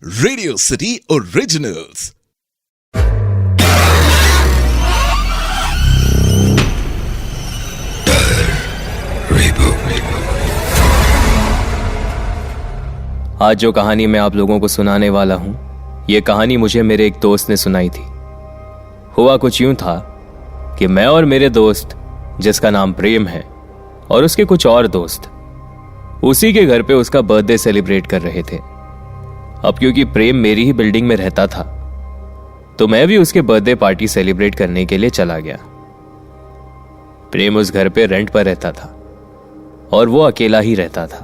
Radio city originals. आज जो कहानी मैं आप लोगों को सुनाने वाला हूं, यह कहानी मुझे मेरे एक दोस्त ने सुनाई थी। हुआ कुछ यूं था कि मैं और मेरे दोस्त, जिसका नाम प्रेम है, और उसके कुछ और दोस्त उसी के घर पे उसका बर्थडे सेलिब्रेट कर रहे थे। अब क्योंकि प्रेम मेरी ही बिल्डिंग में रहता था, तो मैं भी उसके बर्थडे पार्टी सेलिब्रेट करने के लिए चला गया। प्रेम उस घर पे रेंट पर रहता था और वो अकेला ही रहता था।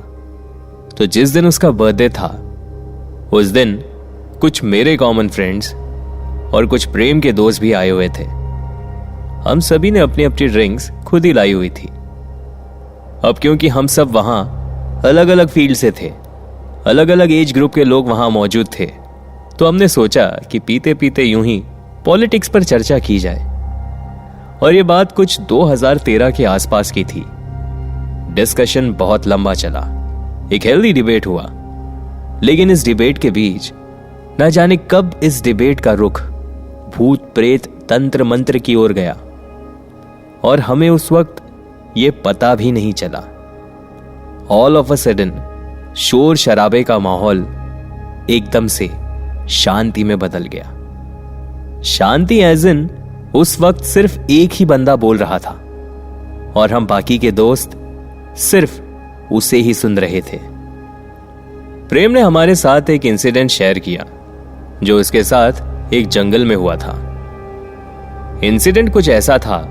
तो जिस दिन उसका बर्थडे था, उस दिन कुछ मेरे कॉमन फ्रेंड्स और कुछ प्रेम के दोस्त भी आए हुए थे। हम सभी ने अपनी अपनी ड्रिंक्स खुद ही लाई हुई थी। अब क्योंकि हम सब वहां अलग अलग फील्ड से थे, अलग अलग एज ग्रुप के लोग वहां मौजूद थे, तो हमने सोचा कि पीते पीते यूं ही पॉलिटिक्स पर चर्चा की जाए। और ये बात कुछ 2013 के आसपास की थी। डिस्कशन बहुत लंबा चला, एक हेल्दी डिबेट हुआ। लेकिन इस डिबेट के बीच ना जाने कब इस डिबेट का रुख भूत प्रेत तंत्र मंत्र की ओर गया, और हमें उस वक्त ये पता भी नहीं चला। ऑल ऑफ अ सडन शोर शराबे का माहौल एकदम से शांति में बदल गया। शांति एज इन उस वक्त सिर्फ एक ही बंदा बोल रहा था और हम बाकी के दोस्त सिर्फ उसे ही सुन रहे थे। प्रेम ने हमारे साथ एक इंसिडेंट शेयर किया जो उसके साथ एक जंगल में हुआ था। इंसिडेंट कुछ ऐसा था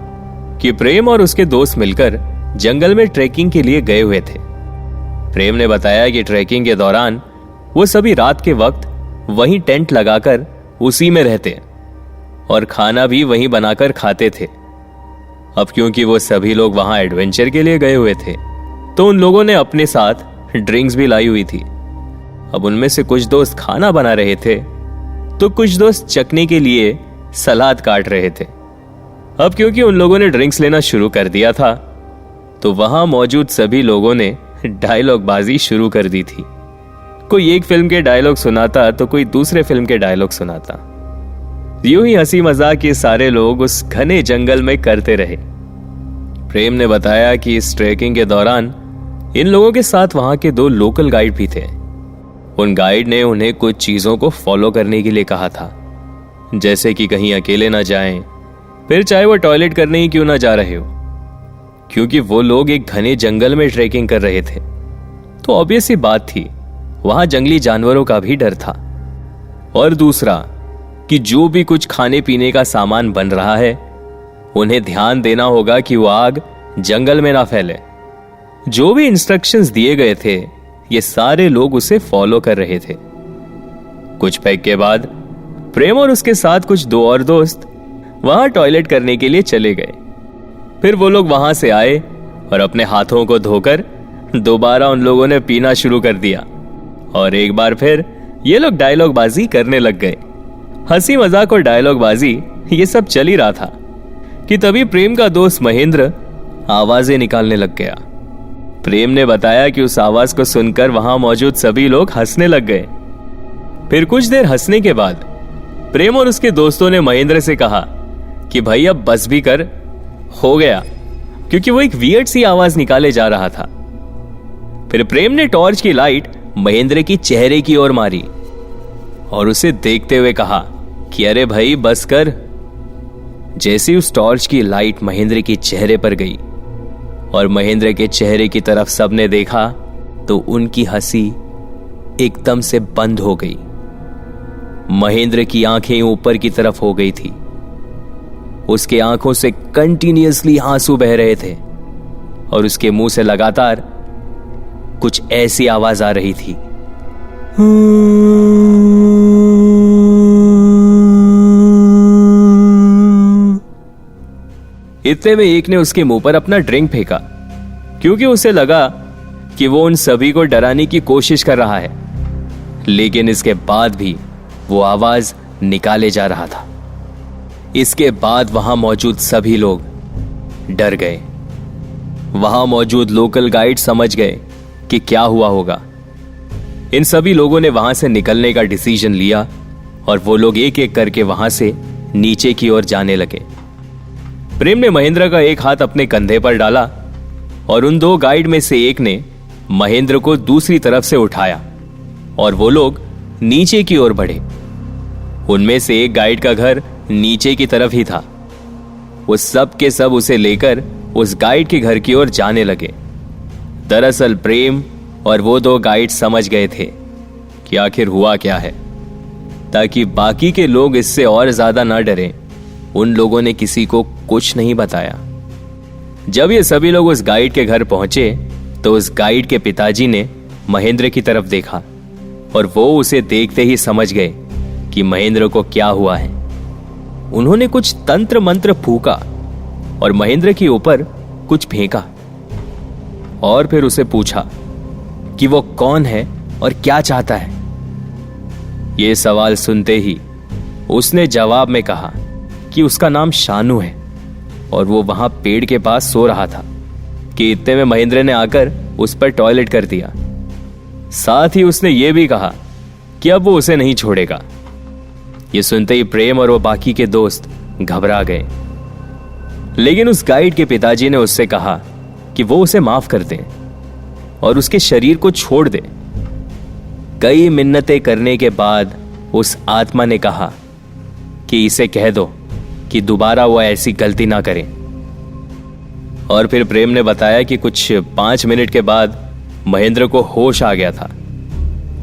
कि प्रेम और उसके दोस्त मिलकर जंगल में ट्रैकिंग के लिए गए हुए थे। प्रेम ने बताया कि ट्रैकिंग के दौरान वो सभी रात के वक्त वहीं टेंट लगाकर उसी में रहते और खाना भी वहीं बनाकर खाते थे। अब क्योंकि वो सभी लोग वहां एडवेंचर के लिए गए हुए थे, तो उन लोगों ने अपने साथ ड्रिंक्स भी लाई हुई थी। अब उनमें से कुछ दोस्त खाना बना रहे थे, तो कुछ दोस्त चखने के लिए सलाद काट रहे थे। अब क्योंकि उन लोगों ने ड्रिंक्स लेना शुरू कर दिया था, तो वहां मौजूद सभी लोगों ने डायलॉग बाजी शुरू कर दी थी। कोई एक फिल्म के डायलॉग सुनाता तो कोई दूसरे फिल्म के डायलॉग सुनाता। यूं ही हंसी मजाक ये सारे लोग उस घने जंगल में करते रहे। प्रेम ने बताया कि इस ट्रैकिंग के दौरान इन लोगों के साथ वहां के 2 लोकल गाइड भी थे। उन गाइड ने उन्हें कुछ चीजों को फॉलो करने के लिए कहा था, जैसे कि कहीं अकेले ना जाएं, फिर चाहे वो टॉयलेट करने ही क्यों ना जा रहे हो, क्योंकि वो लोग एक घने जंगल में ट्रैकिंग कर रहे थे। तो ऑब्वियस सी बात थी, वहां जंगली जानवरों का भी डर था। और दूसरा कि जो भी कुछ खाने पीने का सामान बन रहा है, उन्हें ध्यान देना होगा कि वो आग जंगल में ना फैले। जो भी इंस्ट्रक्शंस दिए गए थे, ये सारे लोग उसे फॉलो कर रहे थे। कुछ पैक के बाद प्रेम और उसके साथ कुछ 2 और दोस्त वहां टॉयलेट करने के लिए चले गए। फिर वो लोग वहां से आए और अपने हाथों को धोकर दोबारा उन लोगों ने पीना शुरू कर दिया, और एक बार फिर ये लोग डायलॉग बाजी करने लग गए। हंसी मजाक और डायलॉग बाजी ये सब चल ही रहा था कि तभी प्रेम का दोस्त महेंद्र आवाजें निकालने लग गया। प्रेम ने बताया कि उस आवाज को सुनकर वहां मौजूद सभी लोग हंसने लग गए। फिर कुछ देर हंसने के बाद प्रेम और उसके दोस्तों ने महेंद्र से कहा कि भाई अब बस भी कर, हो गया, क्योंकि वो एक वियर्ड सी आवाज निकाले जा रहा था। फिर प्रेम ने टॉर्च की लाइट महेंद्र की चेहरे की ओर मारी और उसे देखते हुए कहा कि अरे भाई बस कर। जैसे उस टॉर्च की लाइट महेंद्र की चेहरे पर गई और महेंद्र के चेहरे की तरफ सबने देखा, तो उनकी हंसी एकदम से बंद हो गई। महेंद्र की आंखें ऊपर की तरफ हो गई थी। उसके आंखों से कंटिन्यूअसली आंसू बह रहे थे और उसके मुंह से लगातार कुछ ऐसी आवाज आ रही थी। इतने में एक ने उसके मुंह पर अपना ड्रिंक फेंका, क्योंकि उसे लगा कि वो उन सभी को डराने की कोशिश कर रहा है। लेकिन इसके बाद भी वो आवाज निकाले जा रहा था। इसके बाद वहां मौजूद सभी लोग डर गए। वहां मौजूद लोकल गाइड समझ गए कि क्या हुआ होगा। इन सभी लोगों ने वहां से निकलने का डिसीजन लिया और वो लोग एक एक करके वहां से नीचे की ओर जाने लगे। प्रेम ने महेंद्र का एक हाथ अपने कंधे पर डाला और उन दो गाइड में से एक ने महेंद्र को दूसरी तरफ से उठाया और वो लोग नीचे की ओर बढ़े। उनमें से एक गाइड का घर नीचे की तरफ ही था। वो सब के सब उसे लेकर उस गाइड के घर की ओर जाने लगे। दरअसल प्रेम और वो दो गाइड समझ गए थे कि आखिर हुआ क्या है। ताकि बाकी के लोग इससे और ज्यादा ना डरें, उन लोगों ने किसी को कुछ नहीं बताया। जब ये सभी लोग उस गाइड के घर पहुंचे तो उस गाइड के पिताजी ने महेंद्र की तरफ देखा और वो उसे देखते ही समझ गए कि महेंद्र को क्या हुआ है। उन्होंने कुछ तंत्र मंत्र फूका और महेंद्र के ऊपर कुछ फेंका और फिर उसे पूछा कि वो कौन है और क्या चाहता है। ये सवाल सुनते ही उसने जवाब में कहा कि उसका नाम शानू है और वो वहां पेड़ के पास सो रहा था कि इतने में महेंद्र ने आकर उस पर टॉयलेट कर दिया। साथ ही उसने ये भी कहा कि अब वो उसे नहीं छोड़ेगा। ये सुनते ही प्रेम और वो बाकी के दोस्त घबरा गए, लेकिन उस गाइड के पिताजी ने उससे कहा कि वो उसे माफ कर दे और उसके शरीर को छोड़ दे। कई मिन्नतें करने के बाद उस आत्मा ने कहा कि इसे कह दो कि दोबारा वो ऐसी गलती ना करे। और फिर प्रेम ने बताया कि कुछ 5 मिनट के बाद महेंद्र को होश आ गया था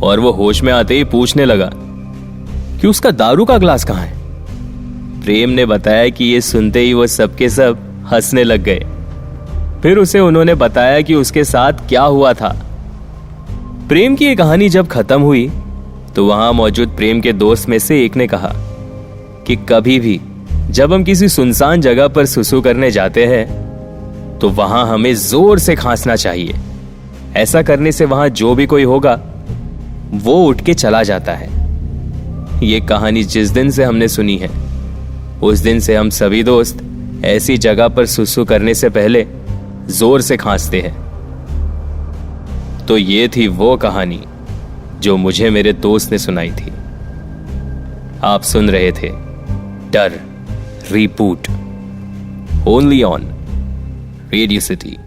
और वो होश में आते ही पूछने लगा कि उसका दारू का ग्लास कहां है। प्रेम ने बताया कि ये सुनते ही वो सबके सब हंसने लग गए। फिर उसे उन्होंने बताया कि उसके साथ क्या हुआ था। प्रेम की ये कहानी जब खत्म हुई तो वहां मौजूद प्रेम के दोस्त में से एक ने कहा कि कभी भी जब हम किसी सुनसान जगह पर सुसु करने जाते हैं तो वहां हमें जोर से खांसना चाहिए। ऐसा करने से वहां जो भी कोई होगा वो उठ के चला जाता है। ये कहानी जिस दिन से हमने सुनी है उस दिन से हम सभी दोस्त ऐसी जगह पर सुसु करने से पहले जोर से खांसते हैं। तो ये थी वो कहानी जो मुझे मेरे दोस्त ने सुनाई थी। आप सुन रहे थे डर reboot, only on radio city.